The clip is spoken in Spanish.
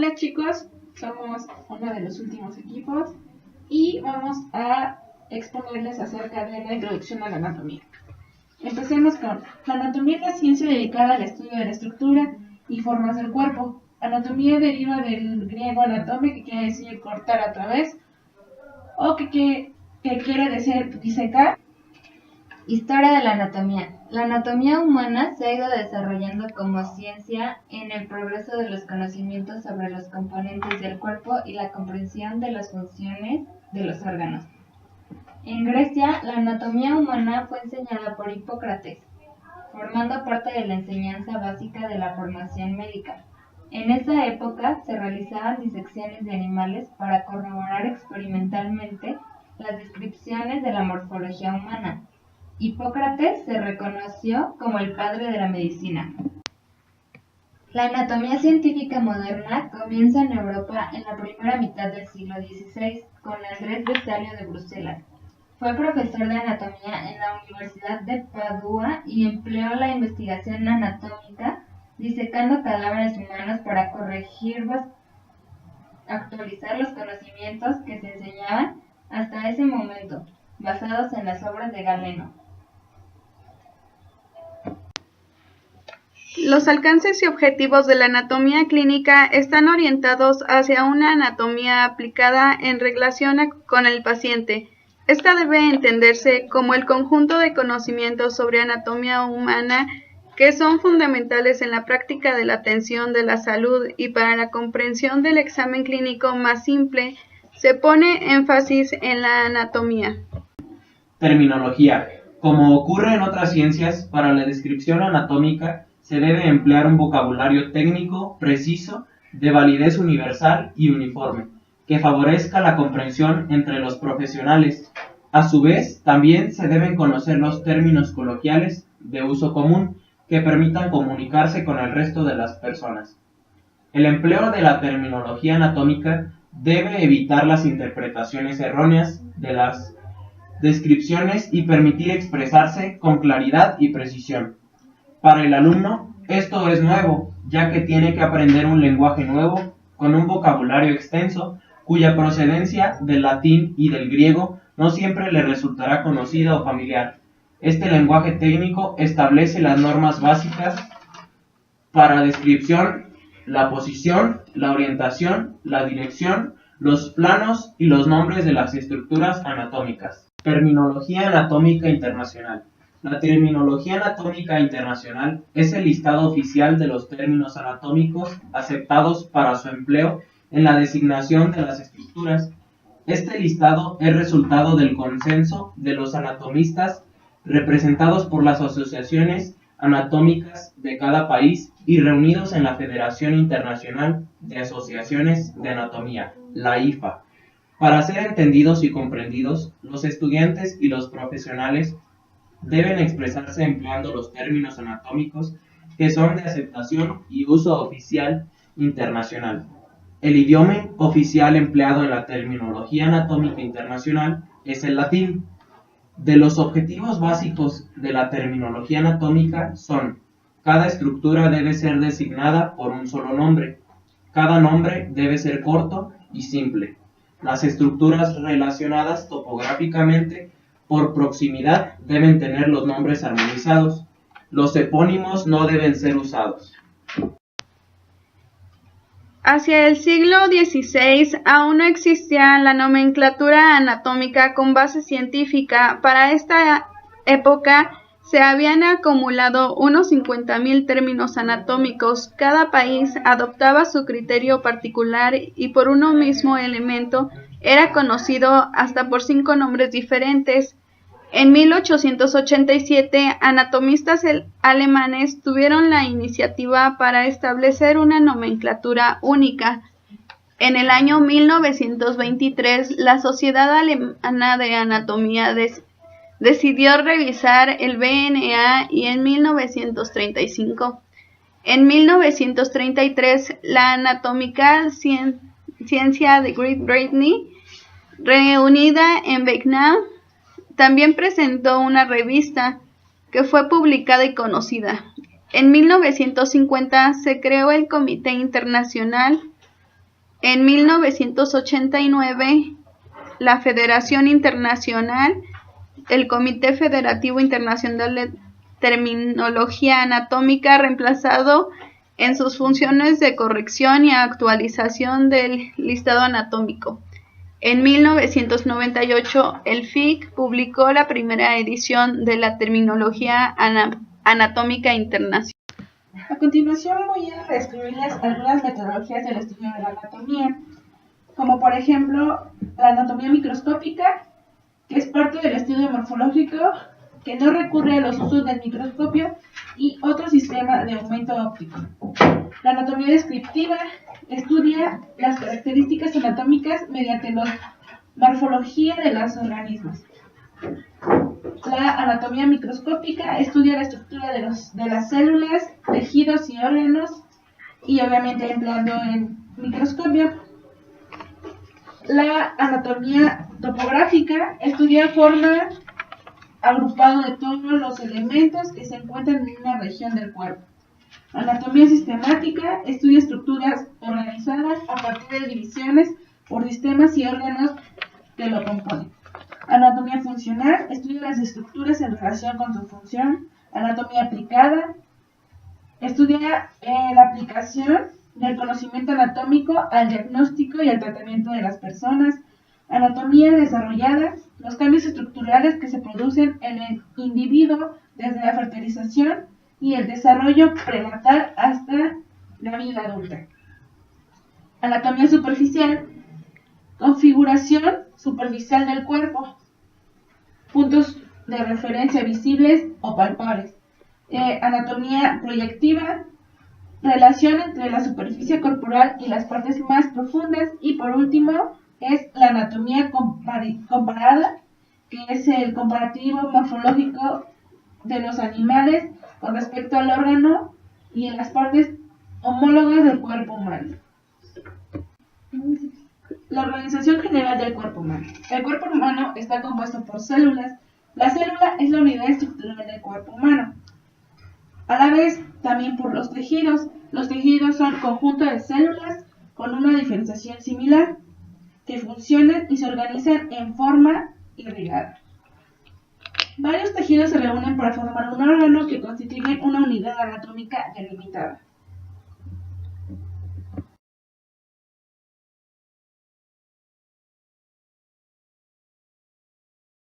Hola chicos, somos uno de los últimos equipos y vamos a exponerles acerca de la introducción a la anatomía. Empecemos con la anatomía es la ciencia dedicada al estudio de la estructura y formas del cuerpo. Anatomía deriva del griego anatome, que quiere decir cortar a través, o que quiere decir disecar. Historia de la anatomía. La anatomía humana se ha ido desarrollando como ciencia en el progreso de los conocimientos sobre los componentes del cuerpo y la comprensión de las funciones de los órganos. En Grecia, la anatomía humana fue enseñada por Hipócrates, formando parte de la enseñanza básica de la formación médica. En esa época se realizaban disecciones de animales para corroborar experimentalmente las descripciones de la morfología humana. Hipócrates se reconoció como el padre de la medicina. La anatomía científica moderna comienza en Europa en la primera mitad del siglo XVI con Andrés Vesalio de Bruselas. Fue profesor de anatomía en la Universidad de Padua y empleó la investigación anatómica disecando cadáveres humanos para actualizar los conocimientos que se enseñaban hasta ese momento, basados en las obras de Galeno. Los alcances y objetivos de la anatomía clínica están orientados hacia una anatomía aplicada en relación con el paciente. Esta debe entenderse como el conjunto de conocimientos sobre anatomía humana que son fundamentales en la práctica de la atención de la salud, y para la comprensión del examen clínico más simple se pone énfasis en la anatomía. Terminología. Como ocurre en otras ciencias, para la descripción anatómica se debe emplear un vocabulario técnico, preciso, de validez universal y uniforme, que favorezca la comprensión entre los profesionales. A su vez, también se deben conocer los términos coloquiales de uso común que permitan comunicarse con el resto de las personas. El empleo de la terminología anatómica debe evitar las interpretaciones erróneas de las descripciones y permitir expresarse con claridad y precisión. Para el alumno, esto es nuevo, ya que tiene que aprender un lenguaje nuevo, con un vocabulario extenso, cuya procedencia del latín y del griego no siempre le resultará conocida o familiar. Este lenguaje técnico establece las normas básicas para descripción, la posición, la orientación, la dirección, los planos y los nombres de las estructuras anatómicas. Terminología anatómica internacional. La terminología anatómica internacional es el listado oficial de los términos anatómicos aceptados para su empleo en la designación de las estructuras. Este listado es resultado del consenso de los anatomistas representados por las asociaciones anatómicas de cada país y reunidos en la Federación Internacional de Asociaciones de Anatomía, la IFA. Para ser entendidos y comprendidos, los estudiantes y los profesionales deben expresarse empleando los términos anatómicos que son de aceptación y uso oficial internacional. El idioma oficial empleado en la terminología anatómica internacional es el latín. De los objetivos básicos de la terminología anatómica son: cada estructura debe ser designada por un solo nombre. Cada nombre debe ser corto y simple. Las estructuras relacionadas topográficamente por proximidad deben tener los nombres armonizados. Los epónimos no deben ser usados. Hacia el siglo XVI aún no existía la nomenclatura anatómica con base científica. Para esta época se habían acumulado unos 50.000 términos anatómicos. Cada país adoptaba su criterio particular y por uno mismo elemento era conocido hasta por 5 nombres diferentes. En 1887, anatomistas alemanes tuvieron la iniciativa para establecer una nomenclatura única. En el año 1923, la Sociedad Alemana de Anatomía decidió revisar el BNA y en 1935. En 1933, la Anatomical Ciencia de Great Britain, reunida en Vietnam, también presentó una revista que fue publicada y conocida. En 1950 se creó el Comité Internacional En 1989, la Federación Internacional, el Comité Federativo Internacional de Terminología Anatómica, ha reemplazado en sus funciones de corrección y actualización del listado anatómico. En 1998, el FIC publicó la primera edición de la Terminología Anatómica Internacional. A continuación voy a describirles algunas metodologías del estudio de la anatomía, como por ejemplo la anatomía microscópica, que es parte del estudio morfológico, que no recurre a los usos del microscopio y otro sistema de aumento óptico. La anatomía descriptiva estudia las características anatómicas mediante la morfología de los organismos. La anatomía microscópica estudia la estructura de las células, tejidos y órganos, y obviamente empleando el microscopio. La anatomía topográfica estudia forma agrupado de todos los elementos que se encuentran en una región del cuerpo. Anatomía sistemática estudia estructuras organizadas a partir de divisiones por sistemas y órganos que lo componen. Anatomía funcional estudia las estructuras en relación con su función. Anatomía aplicada estudia la aplicación del conocimiento anatómico al diagnóstico y al tratamiento de las personas. Anatomía desarrollada, los cambios estructurales que se producen en el individuo desde la fertilización y el desarrollo prenatal hasta la vida adulta. Anatomía superficial, configuración superficial del cuerpo, puntos de referencia visibles o palpables. Anatomía proyectiva, relación entre la superficie corporal y las partes más profundas. Y por último es la anatomía comparada, que es el comparativo morfológico de los animales con respecto al órgano y en las partes homólogas del cuerpo humano. La organización general del cuerpo humano. El cuerpo humano está compuesto por células. La célula es la unidad estructural del cuerpo humano. A la vez, también por los tejidos. Los tejidos son conjunto de células con una diferenciación similar, que funcionan y se organizan en forma irregada. Varios tejidos se reúnen para formar un órgano que constituye una unidad anatómica delimitada.